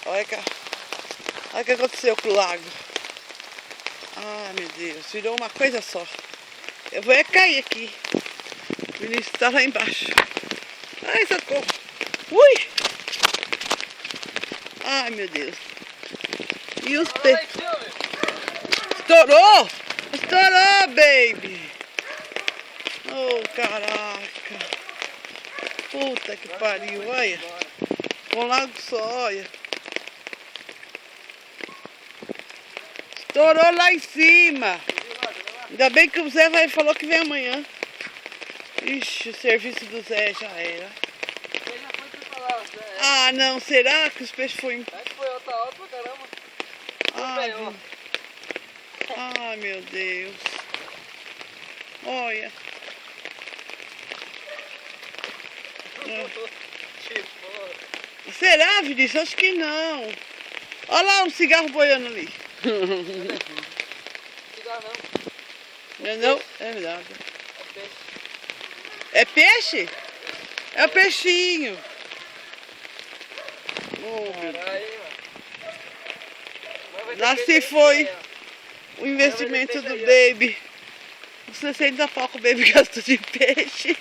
Olha o que aconteceu com o lago. Ah, meu Deus, virou uma coisa só. Eu vou cair aqui. O Vinícius tá lá embaixo. Ai, socorro. Ui! Ai, meu Deus. E os peixes? Estourou? Estourou, baby! Oh, caraca! Puta que pariu, olha! Um lago só, olha! Estourou lá em cima! Ainda bem que o Zé falou que vem amanhã. Ixi, o serviço do Zé já era. Ele já foi preparar, Zé. Ah, não, será que os peixes foram... Acho que foi outra hora pra caramba. Ai, meu Deus. Olha. Será, Vinícius? Acho que não. Olha lá um cigarro boiando ali. Cigarro não. Não é não? É verdade. É peixe. É peixe? É o peixinho. Oh, meu Deus. Caralho, mano. Lá se foi o investimento do Baby. Os 60 pau que o Baby gastou de peixe.